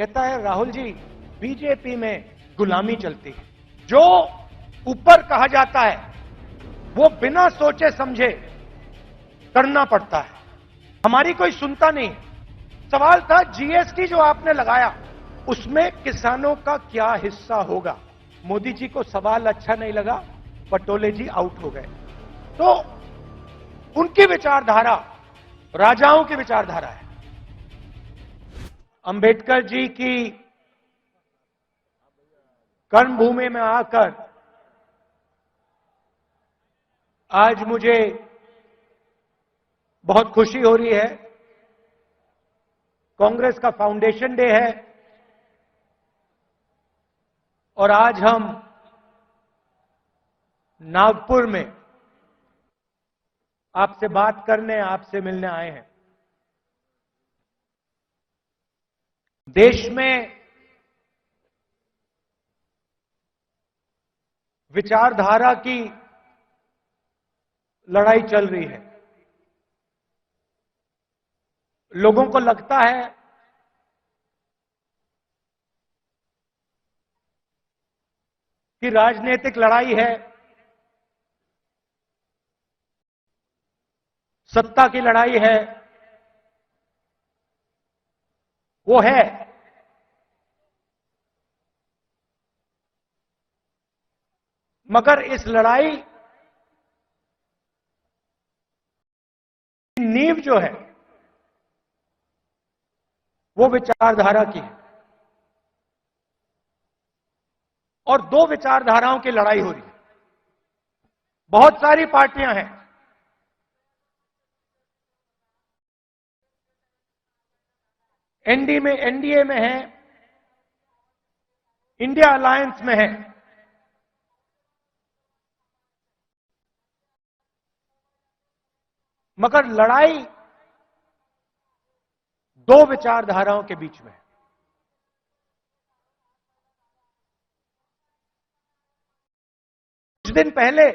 कहता है राहुल जी बीजेपी में गुलामी चलती है, जो ऊपर कहा जाता है वो बिना सोचे समझे करना पड़ता है, हमारी कोई सुनता नहीं। सवाल था जीएसटी जो आपने लगाया उसमें किसानों का क्या हिस्सा होगा। मोदी जी को सवाल अच्छा नहीं लगा, पटोले जी आउट हो गए। तो उनकी विचारधारा राजाओं की विचारधारा है। अंबेडकर जी की कर्मभूमि में आकर आज मुझे बहुत खुशी हो रही है। कांग्रेस का फाउंडेशन डे है और आज हम नागपुर में आपसे बात करने, आपसे मिलने आए हैं। देश में विचारधारा की लड़ाई चल रही है। लोगों को लगता है कि राजनीतिक लड़ाई है, सत्ता की लड़ाई है। वो है, मगर इस लड़ाई की नींव जो है वो विचारधारा की है और दो विचारधाराओं की लड़ाई हो रही है। बहुत सारी पार्टियां हैं, एनडीए में है, इंडिया अलायंस में है, मगर लड़ाई दो विचारधाराओं के बीच में है। कुछ दिन पहले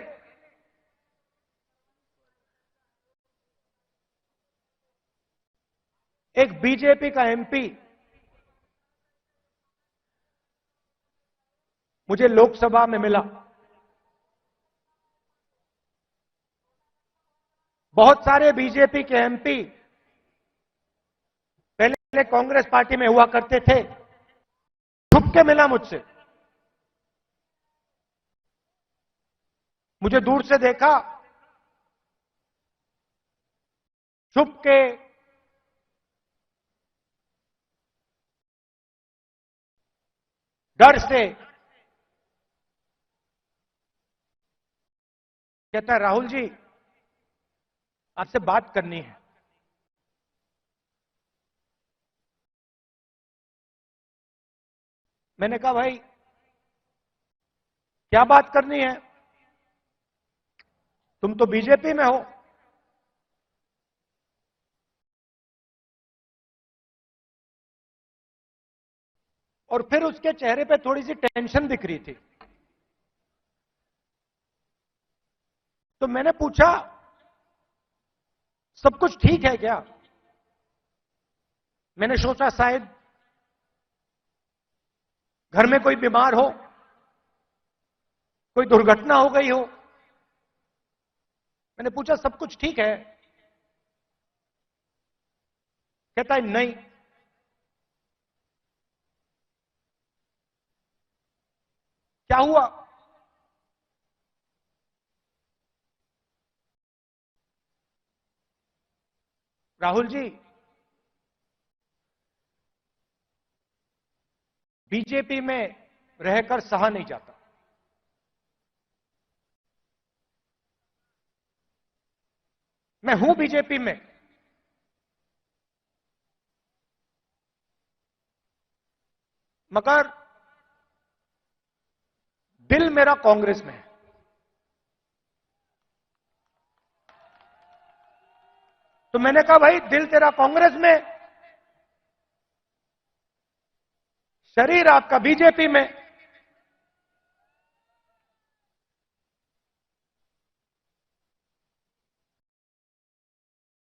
एक बीजेपी का एमपी मुझे लोकसभा में मिला। बहुत सारे बीजेपी के एमपी पहले कांग्रेस पार्टी में हुआ करते थे, छुप के मिला मुझसे। मुझे दूर से देखा, छुप के डर से कहता है राहुल जी आपसे बात करनी है। मैंने कहा भाई क्या बात करनी है, तुम तो बीजेपी में हो। और फिर उसके चेहरे पे थोड़ी सी टेंशन दिख रही थी। तो मैंने पूछा सब कुछ ठीक है क्या। मैंने सोचा शायद घर में कोई बीमार हो, कोई दुर्घटना हो गई हो। मैंने पूछा सब कुछ ठीक है। कहता है नहीं। क्या हुआ। राहुल जी बीजेपी में रहकर सहा नहीं जाता। मैं हूं बीजेपी में, मगर दिल मेरा कांग्रेस में है। तो मैंने कहा भाई दिल तेरा कांग्रेस में, शरीर आपका बीजेपी में।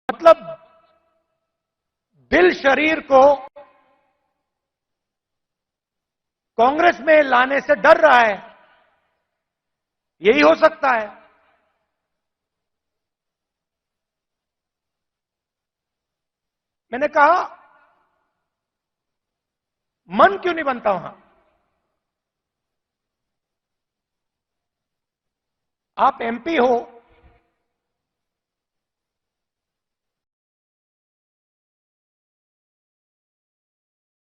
मतलब दिल शरीर को कांग्रेस में लाने से डर रहा है, यही हो सकता है। मैंने कहा मन क्यों नहीं बनता वहां? आप एमपी हो,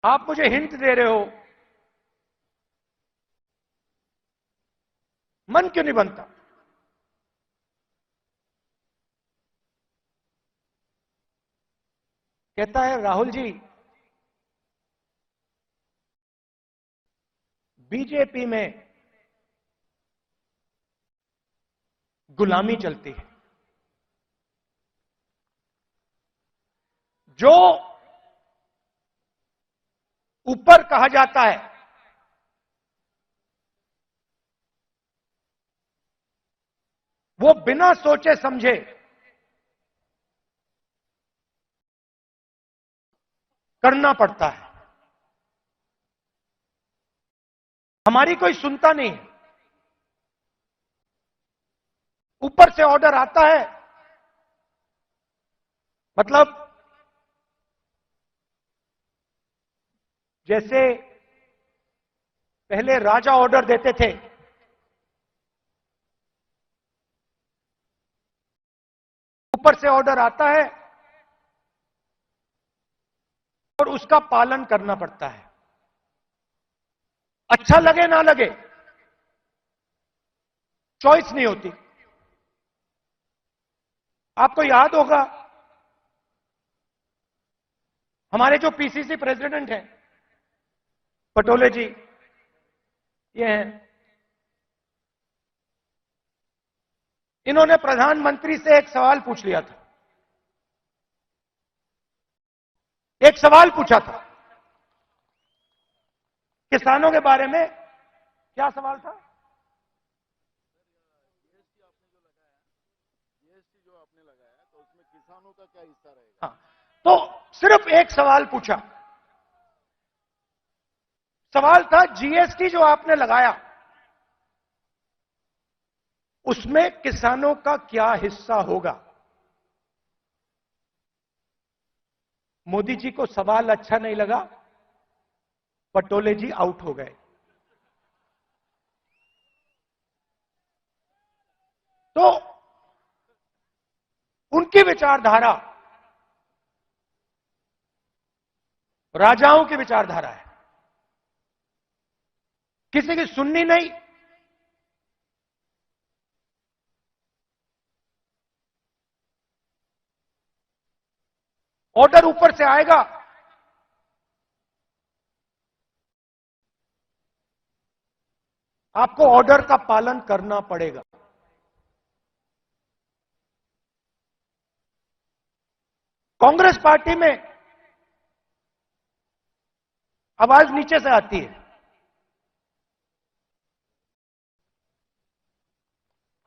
आप मुझे हिंट दे रहे हो, मन क्यों नहीं बनता? कहता है राहुल जी, बीजेपी में गुलामी चलती है। जो ऊपर कहा जाता है वो बिना सोचे समझे करना पड़ता है। हमारी कोई सुनता नहीं। ऊपर से ऑर्डर आता है, मतलब जैसे पहले राजा ऑर्डर देते थे, ऊपर से ऑर्डर आता है और उसका पालन करना पड़ता है, अच्छा लगे ना लगे, चॉइस नहीं होती। आपको याद होगा हमारे जो पीसीसी प्रेसिडेंट हैं पटोले जी, ये हैं, इन्होंने प्रधानमंत्री से एक सवाल पूछ लिया था। एक सवाल पूछा था किसानों के बारे में। क्या सवाल था? जीएसटी जो आपने लगाया तो उसमें किसानों का क्या हिस्सा रहेगा? हाँ, तो सिर्फ एक सवाल पूछा। सवाल था जीएसटी जो आपने लगाया उसमें किसानों का क्या हिस्सा होगा। मोदी जी को सवाल अच्छा नहीं लगा, पटोले जी आउट हो गए। तो उनकी विचारधारा राजाओं की विचारधारा है, किसी की सुननी नहीं। ऑर्डर ऊपर से आएगा, आपको ऑर्डर का पालन करना पड़ेगा। कांग्रेस पार्टी में आवाज नीचे से आती है।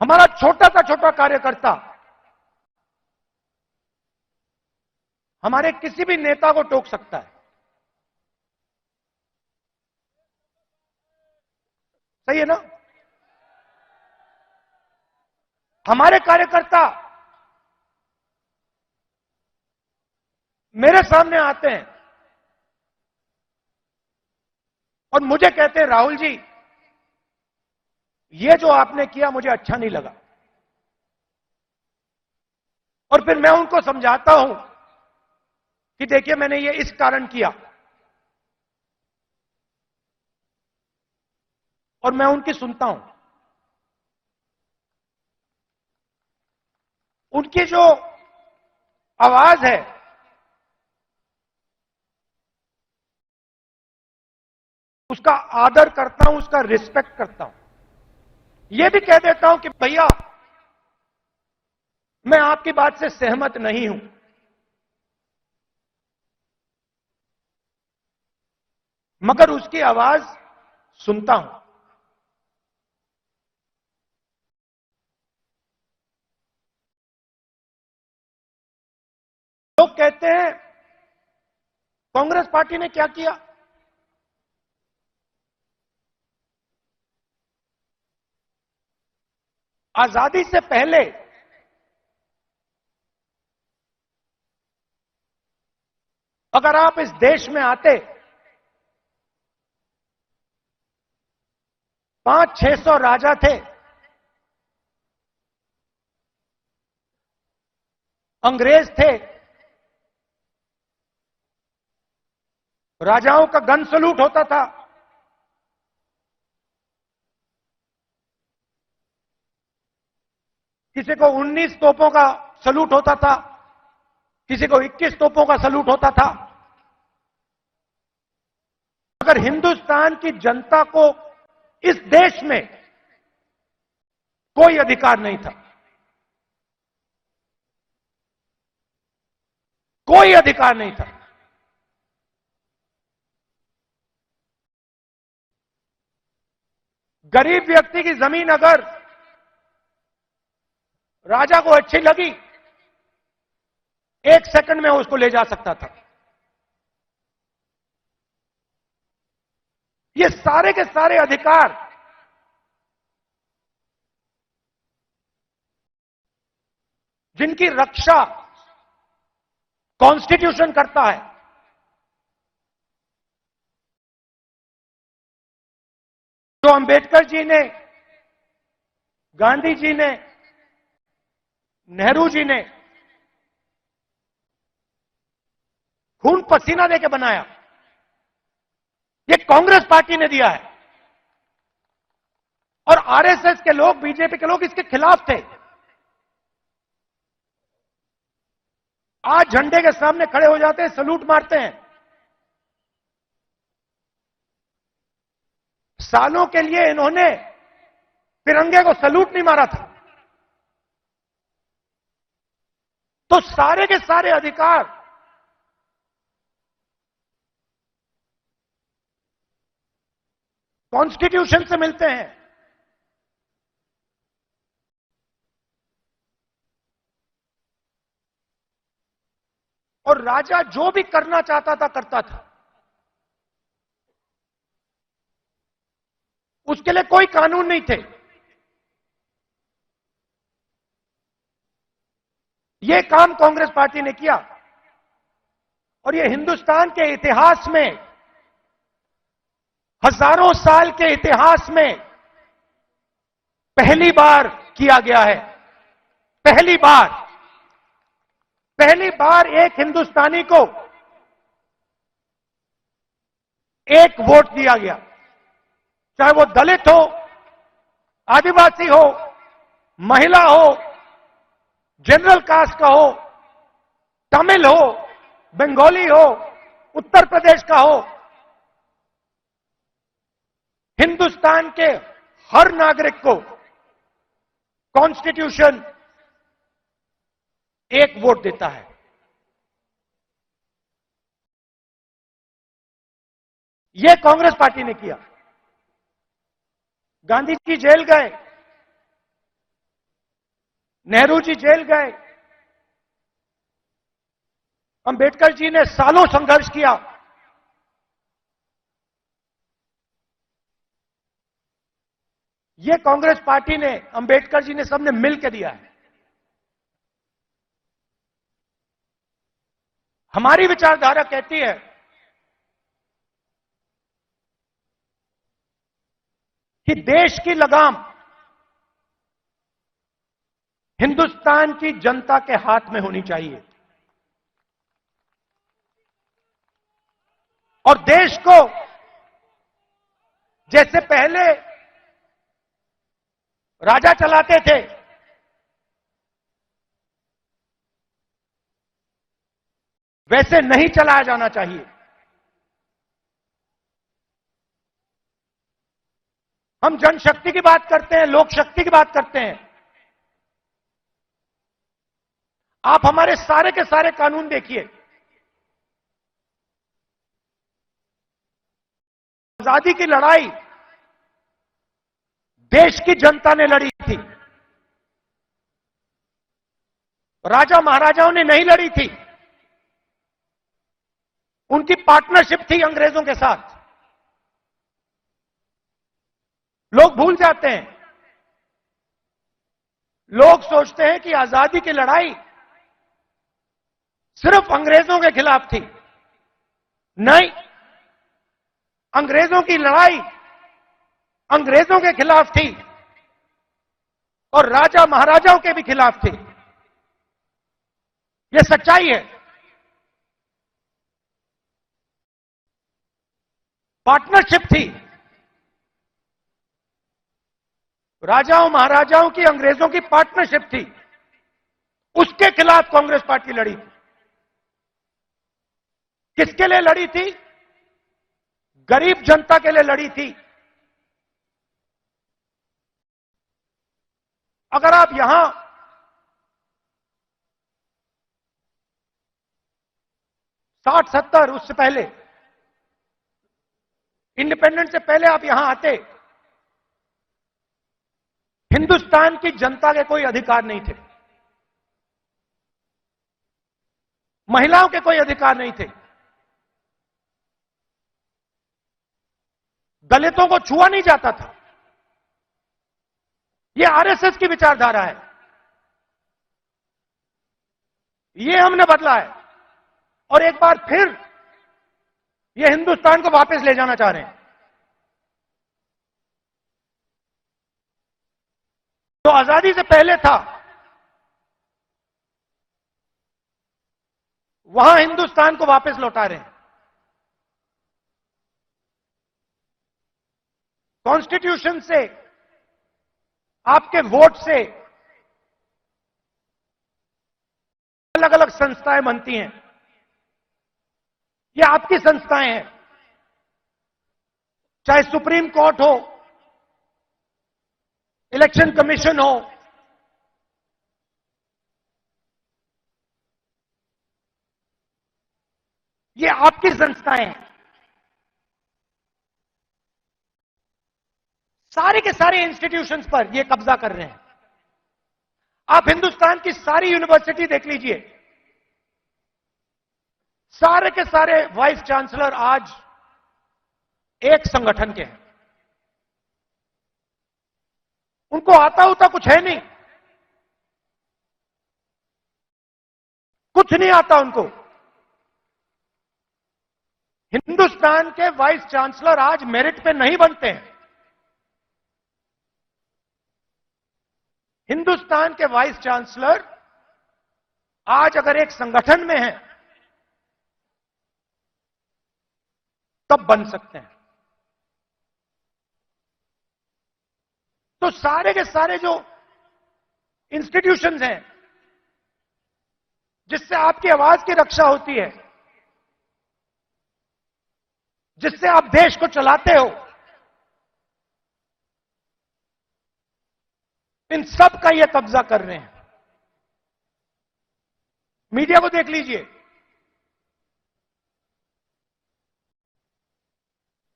हमारा छोटा सा छोटा कार्यकर्ता हमारे किसी भी नेता को टोक सकता है। सही है ना? हमारे कार्यकर्ता मेरे सामने आते हैं और मुझे कहते हैं राहुल जी, ये जो आपने किया मुझे अच्छा नहीं लगा। और फिर मैं उनको समझाता हूं कि देखिए मैंने ये इस कारण किया, और मैं उनकी सुनता हूं। उनकी जो आवाज है उसका आदर करता हूं, उसका रिस्पेक्ट करता हूं। यह भी कह देता हूं कि भैया मैं आपकी बात से सहमत नहीं हूं, मगर उसकी आवाज सुनता हूं। लोग कहते हैं कांग्रेस पार्टी ने क्या किया। आजादी से पहले अगर आप इस देश में आते 500-600 राजा थे, अंग्रेज थे, राजाओं का गन सलूट होता था, किसी को 19 तोपों का सलूट होता था, किसी को 21 तोपों का सलूट होता था। अगर हिंदुस्तान की जनता को इस देश में कोई अधिकार नहीं था, कोई अधिकार नहीं था, गरीब व्यक्ति की जमीन अगर राजा को अच्छी लगी, 1 सेकंड में उसको ले जा सकता था। ये सारे के सारे अधिकार जिनकी रक्षा कॉन्स्टिट्यूशन करता है, जो अंबेडकर जी ने, गांधी जी ने, नेहरू जी ने खून पसीना देके बनाया, ये कांग्रेस पार्टी ने दिया है। और आरएसएस के लोग, बीजेपी के लोग इसके खिलाफ थे। आज झंडे के सामने खड़े हो जाते हैं, सलूट मारते हैं। सालों के लिए इन्होंने तिरंगे को सलूट नहीं मारा था। तो सारे के सारे अधिकार कॉन्स्टिट्यूशन से मिलते हैं। और राजा जो भी करना चाहता था करता था, उसके लिए कोई कानून नहीं थे। यह काम कांग्रेस पार्टी ने किया और यह हिंदुस्तान के इतिहास में, हजारों साल के इतिहास में पहली बार किया गया है। पहली बार एक हिंदुस्तानी को एक वोट दिया गया, चाहे वो दलित हो, आदिवासी हो, महिला हो, जनरल कास्ट का हो, तमिल हो, बंगाली हो, उत्तर प्रदेश का हो। हिंदुस्तान के हर नागरिक को कॉन्स्टिट्यूशन एक वोट देता है। यह कांग्रेस पार्टी ने किया। गांधी जी जेल गए, नेहरू जी जेल गए, अंबेडकर जी ने सालों संघर्ष किया। यह कांग्रेस पार्टी ने, अंबेडकर जी ने, सबने मिलकर दिया है। हमारी विचारधारा कहती है कि देश की लगाम हिंदुस्तान की जनता के हाथ में होनी चाहिए और देश को, जैसे पहले राजा चलाते थे, वैसे नहीं चलाया जाना चाहिए। हम जनशक्ति की बात करते हैं, लोक शक्ति की बात करते हैं। आप हमारे सारे के सारे कानून देखिए। आजादी की लड़ाई देश की जनता ने लड़ी थी, राजा महाराजाओं ने नहीं लड़ी थी। उनकी पार्टनरशिप थी अंग्रेजों के साथ। लोग भूल जाते हैं लोग सोचते हैं कि आजादी की लड़ाई सिर्फ अंग्रेजों के खिलाफ थी। नहीं, अंग्रेजों की लड़ाई अंग्रेजों के खिलाफ थी और राजा महाराजाओं के भी खिलाफ थी। यह सच्चाई है। पार्टनरशिप थी। राजाओं महाराजाओं की, अंग्रेजों की पार्टनरशिप थी। उसके खिलाफ कांग्रेस पार्टी लड़ी थी। किसके लिए लड़ी थी? गरीब जनता के लिए लड़ी थी। अगर आप यहां 60-70 उससे पहले, इंडिपेंडेंस से पहले आप यहां आते, हिंदुस्तान की जनता के कोई अधिकार नहीं थे। महिलाओं के कोई अधिकार नहीं थे। दलितों को छुआ नहीं जाता था। यह आरएसएस की विचारधारा है। यह हमने बदला है और एक बार फिर यह हिंदुस्तान को वापस ले जाना चाह रहे हैं। तो आजादी से पहले था, वहां हिंदुस्तान को वापस लौटा रहे हैं। कॉन्स्टिट्यूशन से, आपके वोट से अलग अलग संस्थाएं बनती हैं। ये आपकी संस्थाएं हैं, चाहे सुप्रीम कोर्ट हो, इलेक्शन कमीशन हो, ये आपकी संस्थाएं हैं। सारे के सारे इंस्टीट्यूशंस पर ये कब्जा कर रहे हैं। आप हिंदुस्तान की सारी यूनिवर्सिटी देख लीजिए, सारे के सारे वाइस चांसलर आज एक संगठन के हैं। उनको आता होता कुछ है नहीं, कुछ नहीं आता उनको। हिंदुस्तान के वाइस चांसलर आज मेरिट पे नहीं बनते हैं। हिंदुस्तान के वाइस चांसलर आज अगर एक संगठन में हैं, तब बन सकते हैं। तो सारे के सारे जो इंस्टीट्यूशंस हैं, जिससे आपकी आवाज की रक्षा होती है, जिससे आप देश को चलाते हो, इन सब का ये कब्जा कर रहे हैं। मीडिया को देख लीजिए,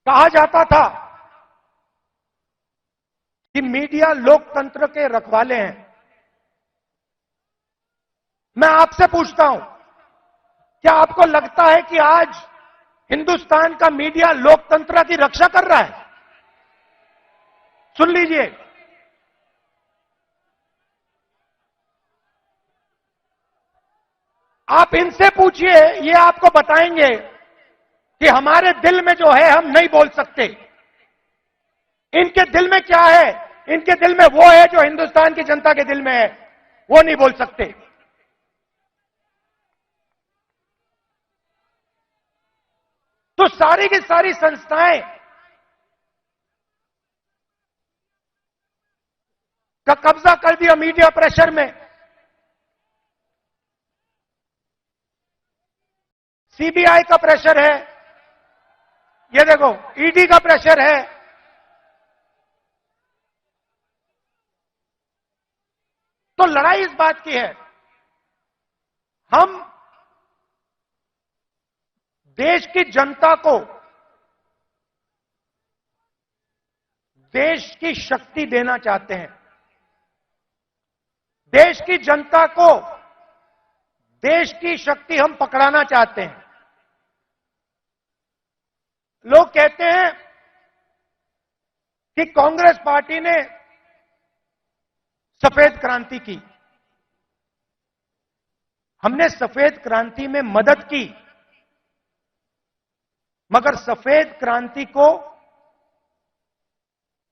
कहा जाता था कि मीडिया लोकतंत्र के रखवाले हैं। मैं आपसे पूछता हूं, क्या आपको लगता है कि आज हिंदुस्तान का मीडिया लोकतंत्र की रक्षा कर रहा है? सुन लीजिए, आप इनसे पूछिए, ये आपको बताएंगे कि हमारे दिल में जो है हम नहीं बोल सकते। इनके दिल में क्या है? इनके दिल में वो है जो हिंदुस्तान की जनता के दिल में है, वो नहीं बोल सकते। तो सारी की सारी संस्थाएं का कब्जा कर दिया मीडिया प्रेशर में। सीबीआई का प्रेशर है, ये देखो ईडी का प्रेशर है। तो लड़ाई इस बात की है, हम देश की जनता को देश की शक्ति देना चाहते हैं। देश की जनता को देश की शक्ति हम पकड़ाना चाहते हैं। लोग कहते हैं कि कांग्रेस पार्टी ने सफेद क्रांति की। हमने सफेद क्रांति में मदद की, मगर सफेद क्रांति को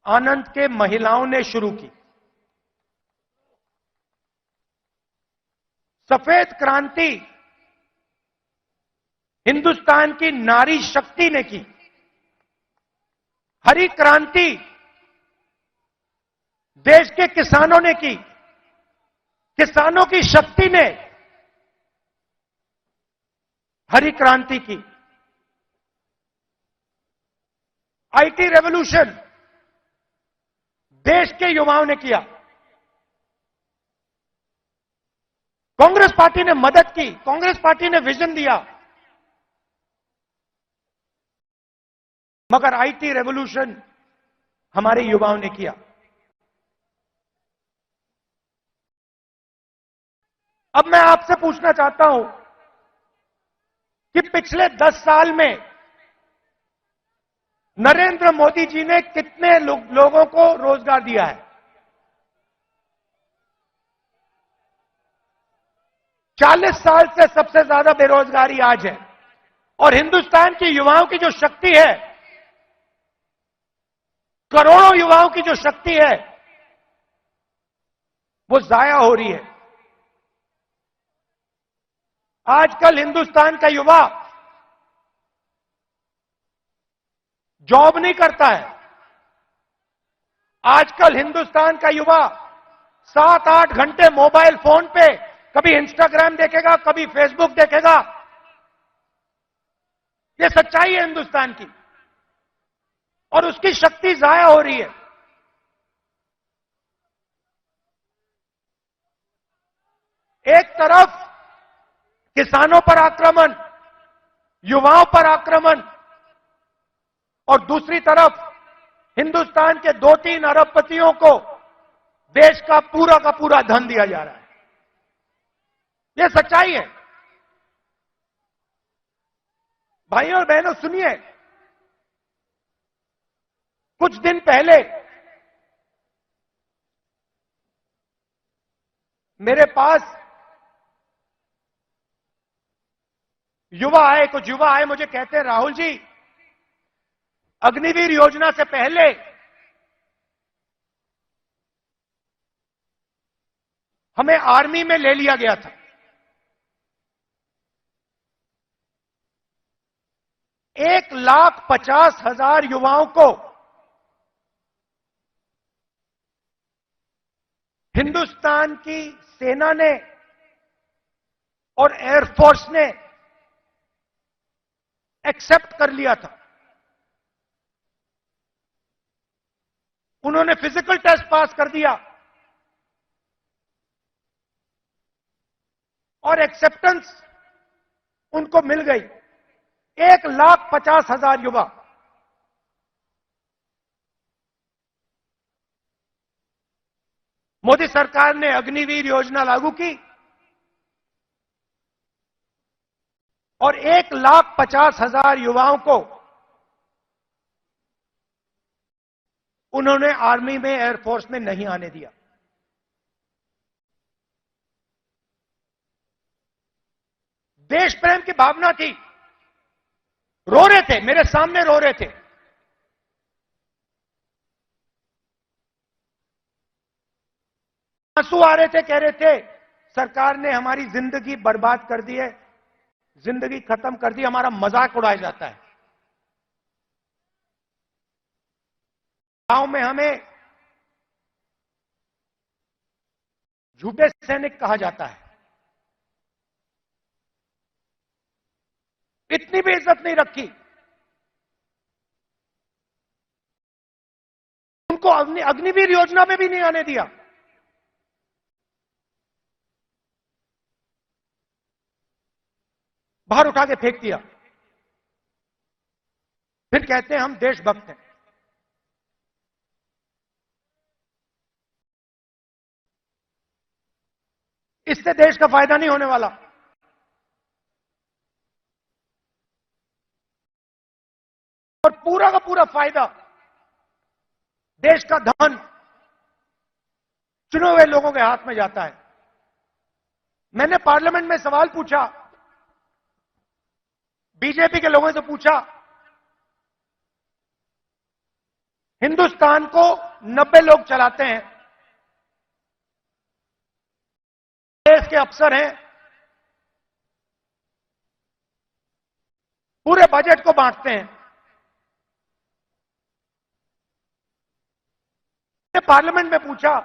आनंद के महिलाओं ने शुरू की। सफेद क्रांति हिंदुस्तान की नारी शक्ति ने की। हरी क्रांति देश के किसानों ने की। किसानों की शक्ति ने हरी क्रांति की। आईटी रेवोल्यूशन देश के युवाओं ने किया। कांग्रेस पार्टी ने मदद की, कांग्रेस पार्टी ने विजन दिया, मगर आईटी रेवोल्यूशन हमारे युवाओं ने किया। अब मैं आपसे पूछना चाहता हूं कि पिछले 10 साल में नरेंद्र मोदी जी ने कितने लोगों को रोजगार दिया है? 40 साल से सबसे ज्यादा बेरोजगारी आज है, और हिंदुस्तान की युवाओं की जो शक्ति है, करोड़ों युवाओं की जो शक्ति है, वो जाया हो रही है। आजकल हिंदुस्तान का युवा जॉब नहीं करता है। आजकल हिंदुस्तान का युवा 7-8 घंटे मोबाइल फोन पे कभी इंस्टाग्राम देखेगा, कभी फेसबुक देखेगा। ये सच्चाई है हिंदुस्तान की, और उसकी शक्ति जाया हो रही है। एक तरफ किसानों पर आक्रमण, युवाओं पर आक्रमण, और दूसरी तरफ हिंदुस्तान के 2-3 अरबपतियों को देश का पूरा धन दिया जा रहा है। यह सच्चाई है। भाइयों और बहनों, सुनिए, कुछ दिन पहले मेरे पास कुछ युवा आए, मुझे कहते हैं, राहुल जी, अग्निवीर योजना से पहले हमें आर्मी में ले लिया गया था। 1,50,000 युवाओं को हिंदुस्तान की सेना ने और एयरफोर्स ने एक्सेप्ट कर लिया था। उन्होंने फिजिकल टेस्ट पास कर दिया और एक्सेप्टेंस उनको मिल गई। 1,50,000 युवा। मोदी सरकार ने अग्निवीर योजना लागू की और 1,50,000 युवाओं को उन्होंने आर्मी में, एयरफोर्स में नहीं आने दिया। देश प्रेम की भावना थी। रो रहे थे, मेरे सामने रो रहे थे। आंसू आ रहे थे, कह रहे थे सरकार ने हमारी जिंदगी बर्बाद कर दी है, जिंदगी खत्म कर दी, हमारा मजाक उड़ाया जाता है। गांव में हमें झूठे सैनिक कहा जाता है। इतनी भी इज्जत नहीं रखी। उनको अग्निवीर योजना में भी नहीं आने दिया। बाहर उठा के फेंक दिया। फिर कहते हैं हम देशभक्त हैं। इससे देश का फायदा नहीं होने वाला। और पूरा का पूरा फायदा, देश का धन चुने हुए लोगों के हाथ में जाता है। मैंने पार्लियामेंट में सवाल पूछा, बीजेपी के लोगों से पूछा, हिंदुस्तान को 90 लोग चलाते हैं, देश के अफसर हैं, पूरे बजट को बांटते हैं। मैंने पार्लियामेंट में पूछा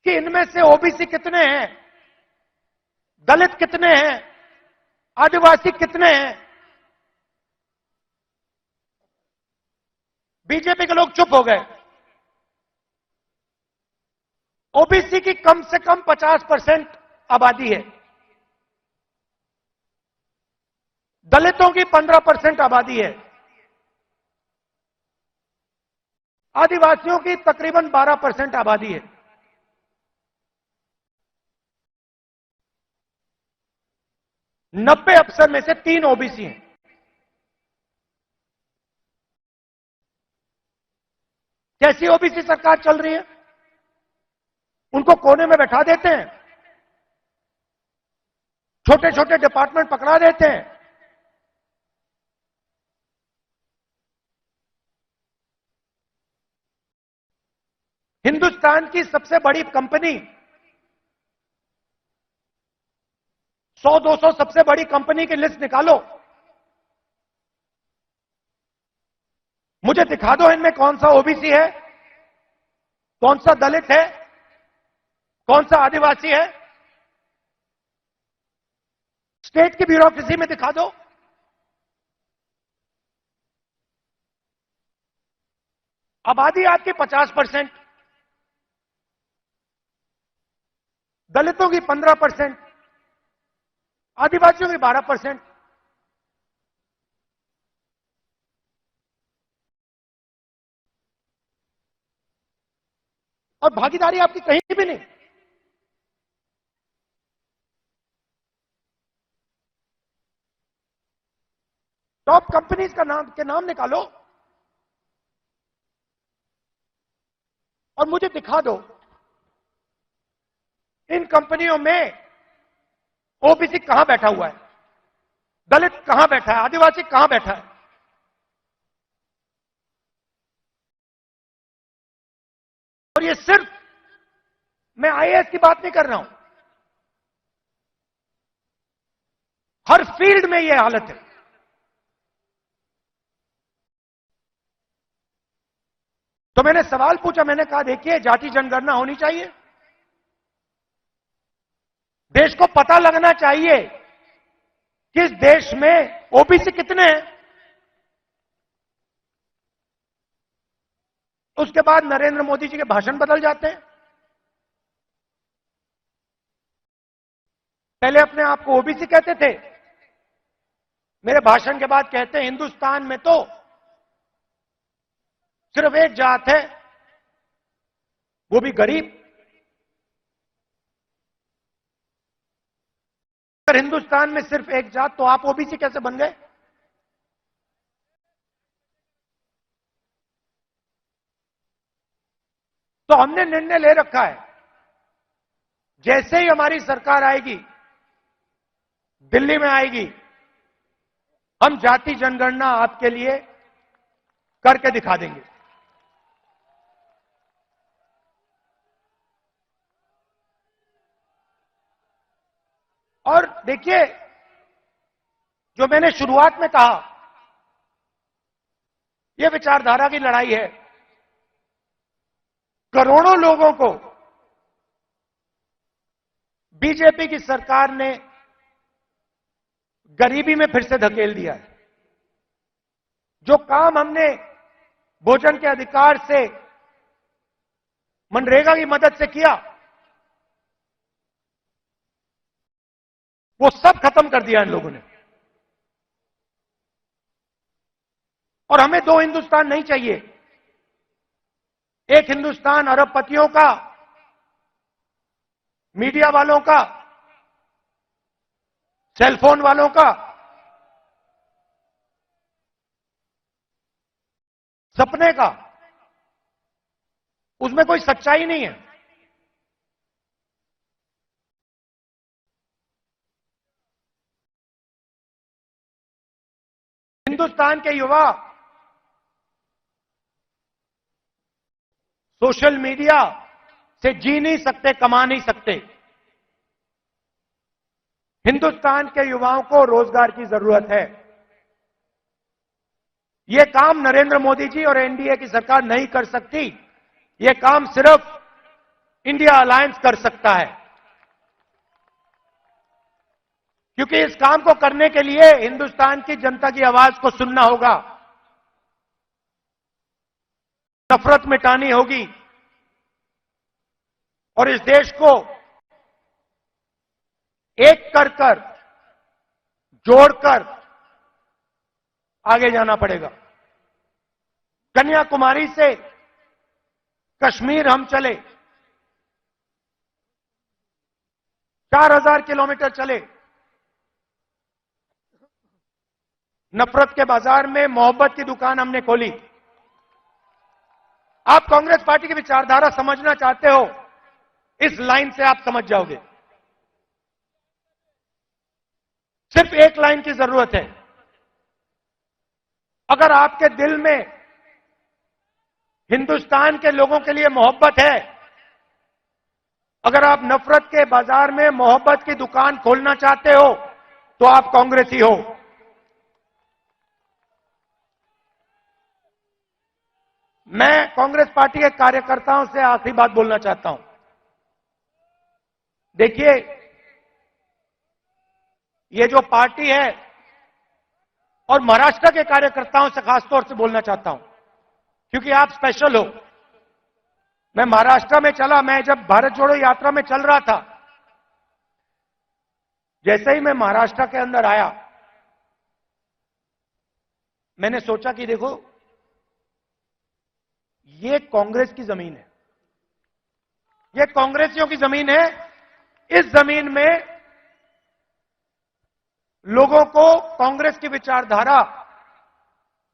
कि इनमें से ओबीसी कितने हैं, दलित कितने हैं, आदिवासी कितने हैं। बीजेपी के लोग चुप हो गए। ओबीसी की कम से कम 50% आबादी है, दलितों की 15% आबादी है, आदिवासियों की तकरीबन 12% आबादी है। नब्बे अफसर में से 3 ओबीसी हैं। कैसी ओबीसी सरकार चल रही है? उनको कोने में बैठा देते हैं, छोटे छोटे डिपार्टमेंट पकड़ा देते हैं, हिंदुस्तान की सबसे बड़ी कंपनी, 100-200 सबसे बड़ी कंपनी की लिस्ट निकालो, मुझे दिखा दो इनमें कौन सा ओबीसी है, कौन सा दलित है, कौन सा आदिवासी है। स्टेट की ब्यूरोक्रेसी में दिखा दो। आबादी आपकी 50%, दलितों की 15%, आदिवासियों की 12%। और भागीदारी आपकी कहीं भी नहीं। टॉप कंपनीज का नाम निकालो और मुझे दिखा दो इन कंपनियों में ओबीसी कहां बैठा हुआ है, दलित कहां बैठा है, आदिवासी कहां बैठा है। और ये सिर्फ मैं आईएएस की बात नहीं कर रहा हूं, हर फील्ड में यह हालत है। तो मैंने सवाल पूछा, मैंने कहा देखिए जाति जनगणना होनी चाहिए, देश को पता लगना चाहिए कि इस देश में ओबीसी कितने हैं। उसके बाद नरेंद्र मोदी जी के भाषण बदल जाते हैं। पहले अपने आप को ओबीसी कहते थे, मेरे भाषण के बाद कहते हैं हिंदुस्तान में तो सिर्फ एक जात है, वो भी गरीब। अगर हिंदुस्तान में सिर्फ एक जात तो आप ओबीसी कैसे बन गए? तो हमने निर्णय ले रखा है, जैसे ही हमारी सरकार आएगी, दिल्ली में आएगी, हम जाति जनगणना आपके लिए करके दिखा देंगे। और देखिए, जो मैंने शुरुआत में कहा, यह विचारधारा की लड़ाई है। करोड़ों लोगों को बीजेपी की सरकार ने गरीबी में फिर से धकेल दिया है। जो काम हमने भोजन के अधिकार से, मनरेगा की मदद से किया, वो सब खत्म कर दिया इन लोगों ने। और हमें दो हिंदुस्तान नहीं चाहिए। एक हिंदुस्तान अरबपतियों का, मीडिया वालों का, सेलफोन वालों का, सपने का, उसमें कोई सच्चाई नहीं है। हिंदुस्तान के युवा सोशल मीडिया से जी नहीं सकते, कमा नहीं सकते। हिंदुस्तान के युवाओं को रोजगार की जरूरत है। यह काम नरेंद्र मोदी जी और एनडीए की सरकार नहीं कर सकती। यह काम सिर्फ इंडिया अलायंस कर सकता है, क्योंकि इस काम को करने के लिए हिंदुस्तान की जनता की आवाज को सुनना होगा, नफरत मिटानी होगी और इस देश को एक कर जोड़कर आगे जाना पड़ेगा। कन्याकुमारी से कश्मीर हम चले, 4000 किलोमीटर चले, नफरत के बाजार में मोहब्बत की दुकान हमने खोली। आप कांग्रेस पार्टी की विचारधारा समझना चाहते हो, इस लाइन से आप समझ जाओगे। सिर्फ एक लाइन की जरूरत है। अगर आपके दिल में हिंदुस्तान के लोगों के लिए मोहब्बत है, अगर आप नफरत के बाजार में मोहब्बत की दुकान खोलना चाहते हो, तो आप कांग्रेसी हो। मैं कांग्रेस पार्टी के कार्यकर्ताओं से आखिरी बात बोलना चाहता हूं। देखिए, ये जो पार्टी है, और महाराष्ट्र के कार्यकर्ताओं से खासतौर से बोलना चाहता हूं, क्योंकि आप स्पेशल हो। मैं महाराष्ट्र में चला, मैं जब भारत जोड़ो यात्रा में चल रहा था, जैसे ही मैं महाराष्ट्र के अंदर आया, मैंने सोचा कि देखो, ये कांग्रेस की जमीन है, ये कांग्रेसियों की जमीन है। इस जमीन में लोगों को कांग्रेस की विचारधारा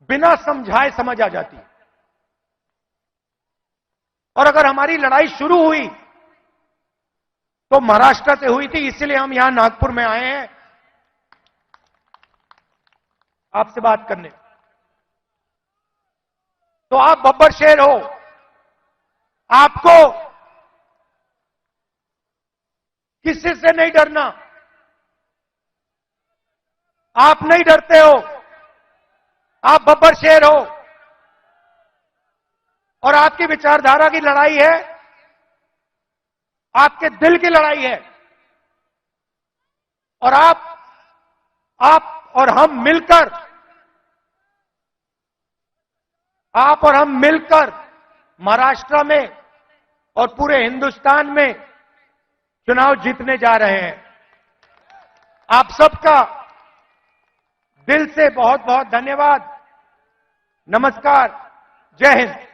बिना समझाए समझ आ जाती है। और अगर हमारी लड़ाई शुरू हुई तो महाराष्ट्र से हुई थी, इसलिए हम यहां नागपुर में आए हैं आपसे बात करने। तो आप बब्बर शेर हो, आपको किसी से नहीं डरना। आप नहीं डरते हो, आप बब्बर शेर हो, और आपकी विचारधारा की लड़ाई है, आपके दिल की लड़ाई है। और आप और हम मिलकर, आप और हम मिलकर महाराष्ट्र में और पूरे हिंदुस्तान में चुनाव जीतने जा रहे हैं। आप सबका दिल से बहुत बहुत धन्यवाद। नमस्कार, जय हिंद।